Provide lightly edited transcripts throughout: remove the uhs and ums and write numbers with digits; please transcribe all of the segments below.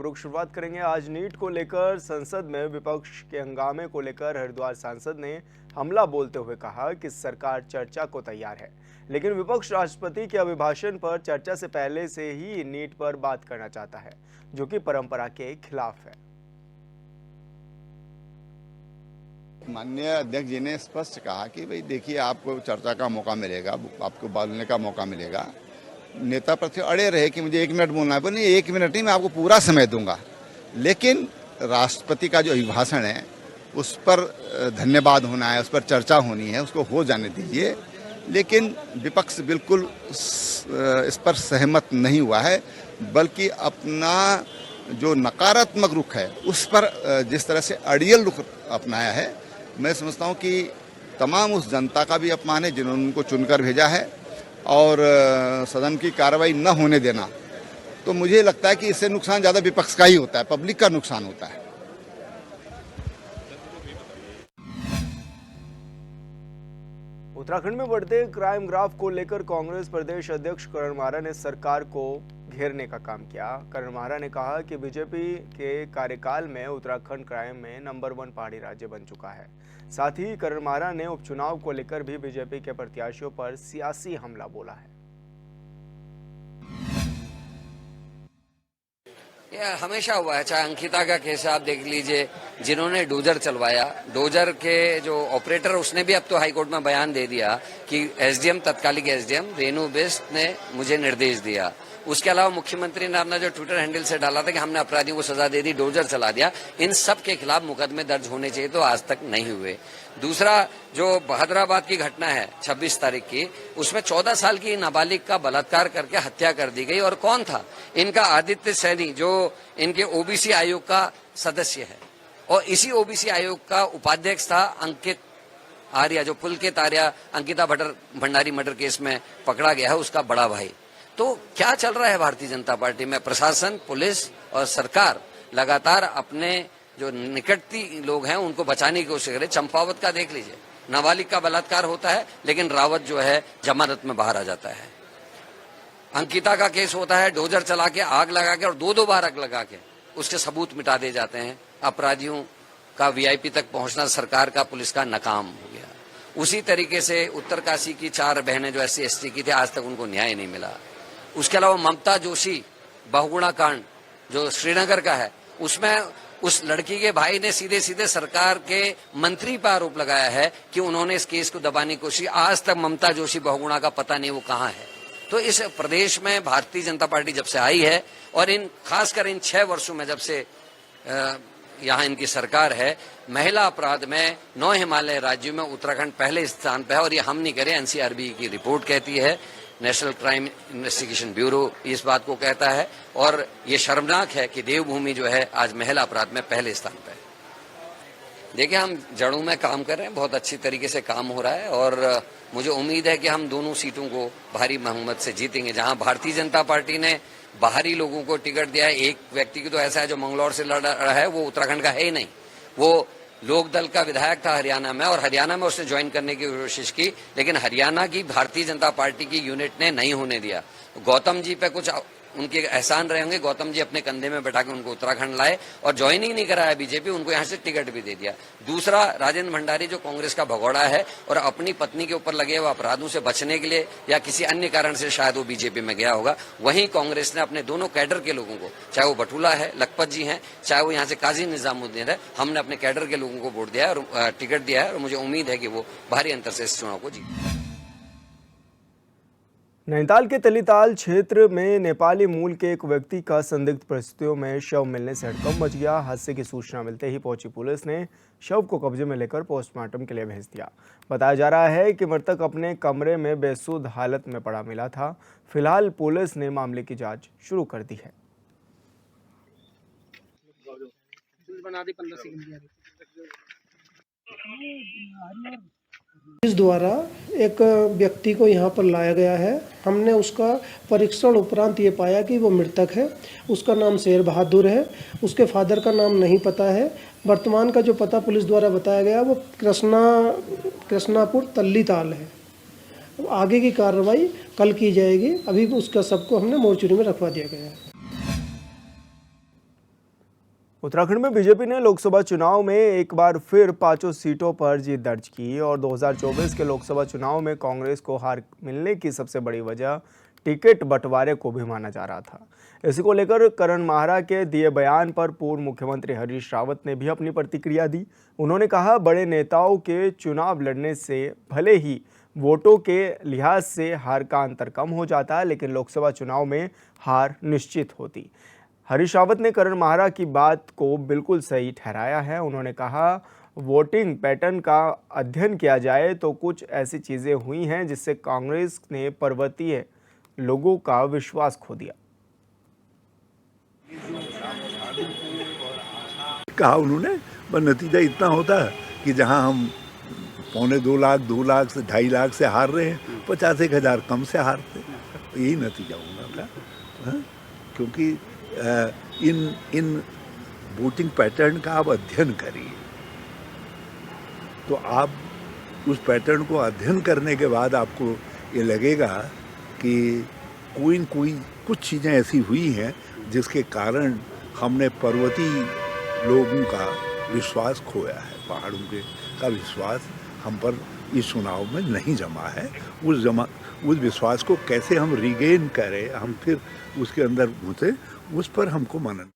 खबरों की शुरुआत करेंगे। आज नीट को लेकर संसद में विपक्ष के हंगामे को लेकर हरिद्वार सांसद ने हमला बोलते हुए कहा कि सरकार चर्चा को तैयार है, लेकिन विपक्ष राष्ट्रपति के अभिभाषण पर चर्चा से पहले से ही नीट पर बात करना चाहता है, जो कि परंपरा के खिलाफ है। माननीय अध्यक्ष जी ने स्पष्ट कहा कि भाई देखिए, आपको चर्चा का मौका मिलेगा, आपको बोलने का मौका मिलेगा। नेता प्रति अड़े रहे कि मुझे 1 मिनट बोलना है, बोले 1 मिनट नहीं, मैं आपको पूरा समय दूंगा। लेकिन राष्ट्रपति का जो अभिभाषण है उस पर धन्यवाद होना है, उस पर चर्चा होनी है, उसको हो जाने दीजिए। लेकिन विपक्ष बिल्कुल इस पर सहमत नहीं हुआ है, बल्कि अपना जो नकारात्मक रुख है उस पर जिस तरह से अड़ियल रुख अपनाया है, मैं समझता हूँ कि तमाम उस जनता का भी अपमान है जिन्होंने उनको चुनकर भेजा है, और सदन की कार्रवाई न होने देना, तो मुझे लगता है कि इससे नुकसान ज़्यादा विपक्ष का ही होता है, पब्लिक का नुकसान होता है। उत्तराखंड में बढ़ते क्राइम ग्राफ को लेकर कांग्रेस प्रदेश अध्यक्ष करण मारा ने सरकार को घेरने का काम किया। करण मारा ने कहा कि बीजेपी के कार्यकाल में उत्तराखंड क्राइम में नंबर 1 पहाड़ी राज्य बन चुका है। साथ ही करण मारा ने उपचुनाव को लेकर भी बीजेपी के प्रत्याशियों पर सियासी हमला बोला है। यह हमेशा हुआ है, चाहे अंकिता का केस आप देख लीजिए, जिन्होंने डोजर चलवाया, डोजर के जो ऑपरेटर, उसने भी अब तो हाईकोर्ट में बयान दे दिया कि एसडीएम, तत्कालिक एसडीएम रेणु बिष्ट ने मुझे निर्देश दिया। उसके अलावा मुख्यमंत्री ने अपना जो ट्विटर हैंडल से डाला था कि हमने अपराधियों को सजा दे दी, डोजर चला दिया। इन सब के खिलाफ मुकदमे दर्ज होने चाहिए, तो आज तक नहीं हुए। दूसरा, जो हैदराबाद की घटना है 26 तारीख की, उसमें 14 साल की नाबालिग का बलात्कार करके हत्या कर दी गई। और कौन था? इनका आदित्य सैनी, जो इनके ओबीसी आयोग का सदस्य है, और इसी ओबीसी आयोग का उपाध्यक्ष था अंकित आर्या, जो पुलकित आर्या अंकिता भंडारी मर्डर केस में पकड़ा गया है, उसका बड़ा भाई। तो क्या चल रहा है भारतीय जनता पार्टी में? प्रशासन, पुलिस और सरकार लगातार अपने जो निकटती लोग हैं उनको बचाने की कोशिश करे। चंपावत का देख लीजिए, नाबालिग का बलात्कार होता है, लेकिन रावत जो है जमानत में बाहर आ जाता है। अंकिता का केस होता है, डोजर चला के आग लगा के, और 2 बार आग लगा के उसके सबूत मिटा दिए जाते हैं। अपराधियों का वीआईपी तक पहुंचना सरकार का, पुलिस का नाकाम हो गया। उसी तरीके से उत्तरकाशी की 4 बहनें जो SC ST की थी, आज तक उनको न्याय नहीं मिला। उसके अलावा ममता जोशी बहुगुणा कांड जो श्रीनगर का है, उसमें उस लड़की के भाई ने सीधे सीधे सरकार के मंत्री पर आरोप लगाया है कि उन्होंने इस केस को दबाने की कोशिश। आज तक ममता जोशी बहुगुणा का पता नहीं वो कहाँ है। तो इस प्रदेश में भारतीय जनता पार्टी जब से आई है, और खासकर इन 6 वर्षों में जब से यहाँ इनकी सरकार है, महिला अपराध में 9 हिमालय राज्यों में उत्तराखंड पहले स्थान पर है। और ये हम नहीं करे, NCRB की रिपोर्ट कहती है, नेशनल क्राइम इन्वेस्टिगेशन ब्यूरो इस बात को कहता है। और ये शर्मनाक है कि देवभूमि जो है आज महिला अपराध में पहले स्थान पर है। देखिए, हम जड़ों में काम कर रहे हैं, बहुत अच्छी तरीके से काम हो रहा है, और मुझे उम्मीद है कि हम दोनों सीटों को भारी बहुमत से जीतेंगे। जहां भारतीय जनता पार्टी ने बाहरी लोगों को टिकट दिया है, एक व्यक्ति की तो ऐसा है जो मंगलौर से लड़ रहा है, वो उत्तराखंड का है ही नहीं, वो लोक दल का विधायक था हरियाणा में, और हरियाणा में उसने ज्वाइन करने की कोशिश की, लेकिन हरियाणा की भारतीय जनता पार्टी की यूनिट ने नहीं होने दिया। गौतम जी पे कुछ उनके एहसान रहे होंगे, गौतम जी अपने कंधे में बैठा के उनको उत्तराखंड लाए और ज्वाइनिंग नहीं कराया बीजेपी, उनको यहाँ से टिकट भी दे दिया। दूसरा, राजेंद्र भंडारी जो कांग्रेस का भगोड़ा है और अपनी पत्नी के ऊपर लगे हुए अपराधों से बचने के लिए या किसी अन्य कारण से शायद वो बीजेपी में गया होगा। वहीं कांग्रेस ने अपने दोनों कैडर के लोगों को, चाहे वो बटुला है, लखपत जी हैं, चाहे वो यहाँ से काजी निजामुद्दीन है, हमने अपने कैडर के लोगों को वोट दिया है और टिकट दिया है, और मुझे उम्मीद है कि वो भारी अंतर से इस चुनाव को जीते। नैनीताल के तलीताल क्षेत्र में नेपाली मूल के एक व्यक्ति का संदिग्ध परिस्थितियों में शव मिलने से हड़कंप मच गया। हादसे की सूचना मिलते ही पहुंची पुलिस ने शव को कब्जे में लेकर पोस्टमार्टम के लिए भेज दिया। बताया जा रहा है कि मृतक अपने कमरे में बेसुध हालत में पड़ा मिला था। फिलहाल पुलिस ने मामले की जांच शुरू कर दी है। इस द्वारा एक व्यक्ति को यहाँ पर लाया गया है। हमने उसका परीक्षण उपरांत ये पाया कि वो मृतक है। उसका नाम शेर बहादुर है। उसके फादर का नाम नहीं पता है। वर्तमान का जो पता पुलिस द्वारा बताया गया वो कृष्णापुर तल्लीताल है। आगे की कार्रवाई कल की जाएगी। अभी उसका सबको हमने मोर्चरी में रखवा दिया गया है। उत्तराखंड में बीजेपी ने लोकसभा चुनाव में एक बार फिर 5 सीटों पर जीत दर्ज की और 2024 के लोकसभा चुनाव में कांग्रेस को हार मिलने की सबसे बड़ी वजह टिकट बंटवारे को भी माना जा रहा था। इसी को लेकर करण माहरा के दिए बयान पर पूर्व मुख्यमंत्री हरीश रावत ने भी अपनी प्रतिक्रिया दी। उन्होंने कहा, बड़े नेताओं के चुनाव लड़ने से भले ही वोटों के लिहाज से हार का अंतर कम हो जाता है, लेकिन लोकसभा चुनाव में हार निश्चित होती। हरीश रावत ने करण माहरा की बात को बिल्कुल सही ठहराया है। उन्होंने कहा, वोटिंग पैटर्न का अध्ययन किया जाए तो कुछ ऐसी चीज़ें हुई हैं जिससे कांग्रेस ने पर्वतीय लोगों का विश्वास खो दिया। कहा उन्होंने, पर नतीजा इतना होता है कि जहां हम 2.25 लाख 2 लाख से 2.5 लाख से हार रहे हैं, 50-1 कम से हारते, यही नतीजा होना था। हाँ? क्योंकि इन वोटिंग पैटर्न का आप अध्ययन करिए, तो आप उस पैटर्न को अध्ययन करने के बाद आपको ये लगेगा कि कुछ चीज़ें ऐसी हुई हैं जिसके कारण हमने पर्वतीय लोगों का विश्वास खोया है। पहाड़ों का विश्वास हम पर इस चुनाव में नहीं जमा है। उस विश्वास को कैसे हम रिगेन करें, हम फिर उसके अंदर घुसे, उस पर हमको मनन।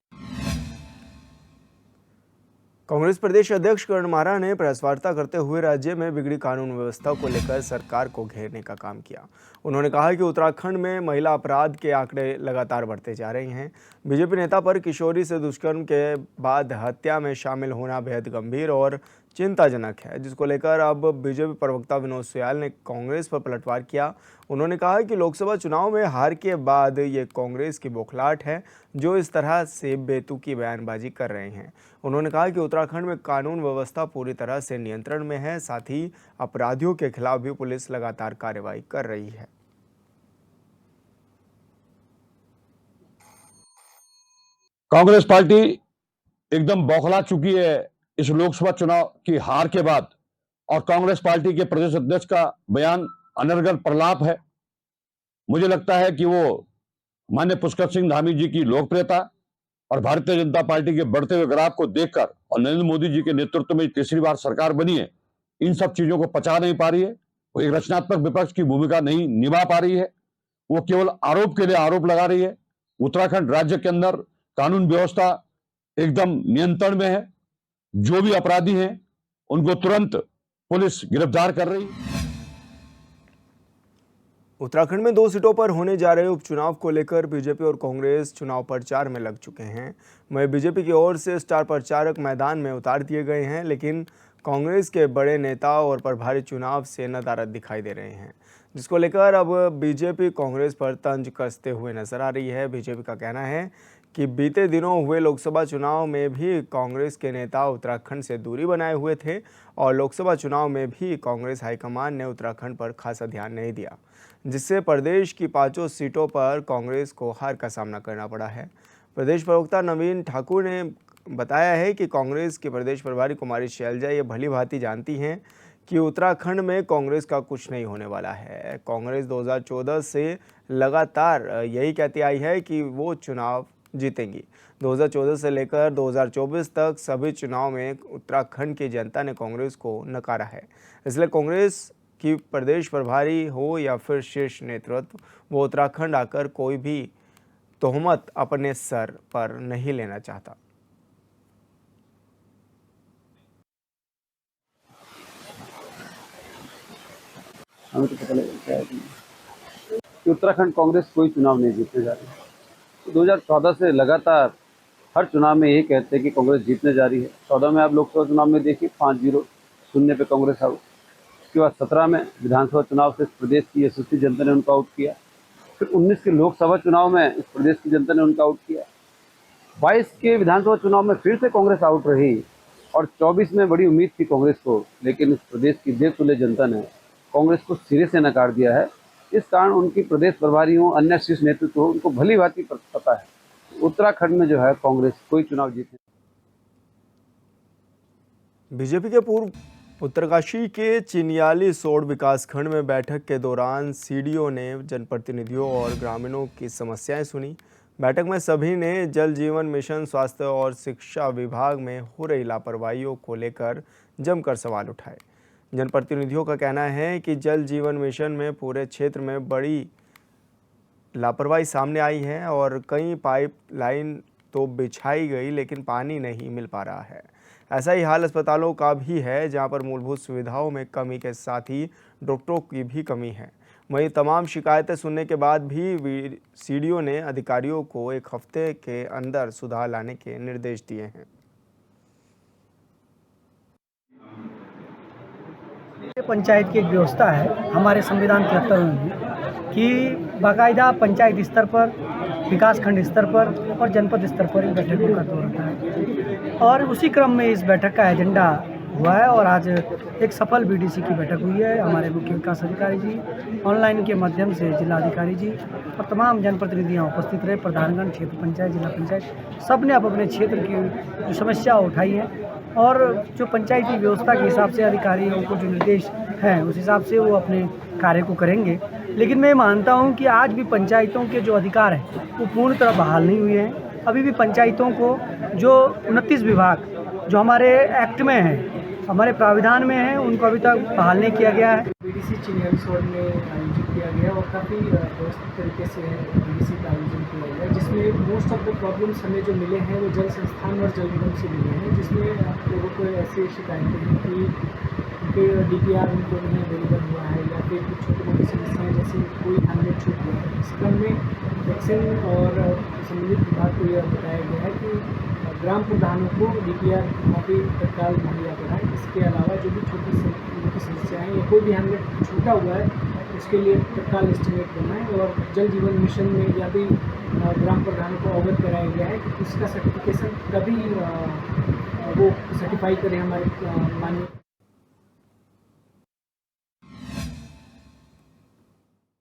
कांग्रेस प्रदेश अध्यक्ष करण माहरा ने प्रेस वार्ता करते हुए राज्य में बिगड़ी कानून व्यवस्था को लेकर सरकार को घेरने का काम किया। उन्होंने कहा कि उत्तराखंड में महिला अपराध के आंकड़े लगातार बढ़ते जा रहे हैं। बीजेपी नेता पर किशोरी से दुष्कर्म के बाद हत्या में शामिल होना बेहद गंभीर और चिंताजनक है, जिसको लेकर अब बीजेपी प्रवक्ता विनोद सुयाल ने कांग्रेस पर पलटवार किया। उन्होंने कहा कि लोकसभा चुनाव में हार के बाद ये कांग्रेस की बौखलाहट है जो इस तरह से बेतुकी बयानबाजी कर रहे हैं। उन्होंने कहा कि उत्तराखंड में कानून व्यवस्था पूरी तरह से नियंत्रण में है, साथ ही अपराधियों के खिलाफ भी पुलिस लगातार कार्रवाई कर रही है। कांग्रेस पार्टी एकदम बौखला चुकी है इस लोकसभा चुनाव की हार के बाद, और कांग्रेस पार्टी के प्रदेश अध्यक्ष का बयान अनर्गल प्रलाप है। मुझे लगता है कि वो माननीय पुष्कर सिंह धामी जी की लोकप्रियता और भारतीय जनता पार्टी के बढ़ते हुए ग्राफ को देखकर और नरेंद्र मोदी जी के नेतृत्व में तीसरी बार सरकार बनी है, इन सब चीजों को पचा नहीं पा रही है। वो एक रचनात्मक विपक्ष की भूमिका नहीं निभा पा रही है। वो केवल आरोप के लिए आरोप लगा रही है। उत्तराखंड राज्य के अंदर कानून व्यवस्था एकदम नियंत्रण में है। जो भी अपराधी हैं उनको तुरंत पुलिस गिरफ्तार कर रही है। उत्तराखंड में 2 सीटों पर होने जा रहे उपचुनाव को लेकर बीजेपी और कांग्रेस चुनाव प्रचार में लग चुके हैं। वहीं बीजेपी की ओर से स्टार प्रचारक मैदान में उतार दिए गए हैं, लेकिन कांग्रेस के बड़े नेता और प्रभारी चुनाव से नदारद दिखाई दे रहे हैं, जिसको लेकर अब बीजेपी कांग्रेस पर तंज कसते हुए नजर आ रही है। बीजेपी का कहना है कि बीते दिनों हुए लोकसभा चुनाव में भी कांग्रेस के नेता उत्तराखंड से दूरी बनाए हुए थे और लोकसभा चुनाव में भी कांग्रेस हाईकमान ने उत्तराखंड पर खासा ध्यान नहीं दिया, जिससे प्रदेश की 5 सीटों पर कांग्रेस को हार का सामना करना पड़ा है। प्रदेश प्रवक्ता नवीन ठाकुर ने बताया है कि कांग्रेस के प्रदेश प्रभारी कुमारी शैलजा ये भली भांति जानती हैं कि उत्तराखंड में कांग्रेस का कुछ नहीं होने वाला है। कांग्रेस 2014 से लगातार यही कहती आई है कि वो चुनाव जीतेंगी। 2014 से लेकर 2024 तक सभी चुनाव में उत्तराखंड की जनता ने कांग्रेस को नकारा है। इसलिए कांग्रेस की प्रदेश प्रभारी हो या फिर शीर्ष नेतृत्व, वो उत्तराखंड आकर कोई भी तोहमत अपने सर पर नहीं लेना चाहता। हमें तो पता लगता है कि उत्तराखंड कांग्रेस कोई चुनाव नहीं जीतने जा रही है। 2014 से लगातार हर चुनाव में यही कहते हैं कि कांग्रेस जीतने जा रही है। 14 में आप लोकसभा चुनाव में देखिए 5-0 शून्य पे कांग्रेस आउट। उसके बाद 17 में विधानसभा चुनाव से इस प्रदेश की यशस्वी जनता ने उनका आउट किया। फिर 19 के लोकसभा चुनाव में इस प्रदेश की जनता ने उनका आउट किया। 22 के विधानसभा चुनाव में फिर से कांग्रेस आउट रही और 24 में बड़ी उम्मीद थी कांग्रेस को, लेकिन इस प्रदेश की देवतुल्य जनता ने कांग्रेस को सिरे से नकार दिया है। इस कारण उनकी प्रदेश प्रभारी हो, अन्य शीर्ष नेतृत्व हो, उनको भली भांति पता है उत्तराखंड में जो है कांग्रेस कोई चुनाव जीते। बीजेपी के पूर्व उत्तरकाशी के चिनियाली सोड़ विकासखंड में बैठक के दौरान सीडीओ ने जनप्रतिनिधियों और ग्रामीणों की समस्याएं सुनी। बैठक में सभी ने जल जीवन मिशन, स्वास्थ्य और शिक्षा विभाग में हो रही लापरवाहियों को लेकर जमकर सवाल उठाए। जनप्रतिनिधियों का कहना है कि जल जीवन मिशन में पूरे क्षेत्र में बड़ी लापरवाही सामने आई है और कई पाइपलाइन तो बिछाई गई लेकिन पानी नहीं मिल पा रहा है। ऐसा ही हाल अस्पतालों का भी है, जहां पर मूलभूत सुविधाओं में कमी के साथ ही डॉक्टरों की भी कमी है। वहीं तमाम शिकायतें सुनने के बाद भी सीडीओ ने अधिकारियों को 1 हफ्ते के अंदर सुधार लाने के निर्देश दिए हैं। पंचायत की एक व्यवस्था है हमारे संविधान 73 में कि बाकायदा पंचायत स्तर पर, विकासखंड स्तर पर और जनपद स्तर पर इन बैठकों का दौर होता है और उसी क्रम में इस बैठक का एजेंडा हुआ है और आज एक सफल बीडीसी की बैठक हुई है। हमारे मुख्य विकास अधिकारी जी, ऑनलाइन के माध्यम से जिलाधिकारी जी और तमाम जनप्रतिनिधियाँ उपस्थित रहे। प्रधानगण, क्षेत्र पंचायत, जिला पंचायत सब ने अपने क्षेत्र की जो समस्या उठाई है और जो पंचायती व्यवस्था के हिसाब से अधिकारियों को जो निर्देश हैं उस हिसाब से वो अपने कार्य को करेंगे। लेकिन मैं मानता हूं कि आज भी पंचायतों के जो अधिकार हैं वो पूर्ण तरह बहाल नहीं हुए हैं। अभी भी पंचायतों को जो 29 विभाग जो हमारे एक्ट में हैं, हमारे प्राविधान में हैं, उनको अभी तक बहाल नहीं किया गया है। बीडीसी चिन्ह रिसोर्ट में आयोजित किया गया और काफ़ी व्यवस्थित तरीके से बीडीसी का आयोजन किया गया, जिसमें मोस्ट ऑफ द प्रॉब्लम्स हमें जो मिले हैं वो जल संस्थान और जल निगम से मिले हैं, जिसमें लोगों को ऐसी शिकायतें हैं कि उनके डीपीआर उनको नहीं अवेलेबल हुआ है या फिर कुछ छोटी मोटी समस्याएँ जैसे कोई हैमलेट छूट गया है। इस क्रम में वैक्सीन और संबंधित विभाग को यह बताया गया है कि ग्राम प्रधानों को डीपीआर कॉपी तत्काल मुहैया कराएं। इसके अलावा जो भी छोटी मोटी समस्याएँ या कोई भी हैमलेट छूटा हुआ है उसके लिए तत्काल एस्टिमेट बनाएं और जल जीवन मिशन में या भी ग्राम प्रधानों को अवगत कराया गया है कि उसका सर्टिफिकेशन कभी वो सर्टिफाई करें हमारे माननीय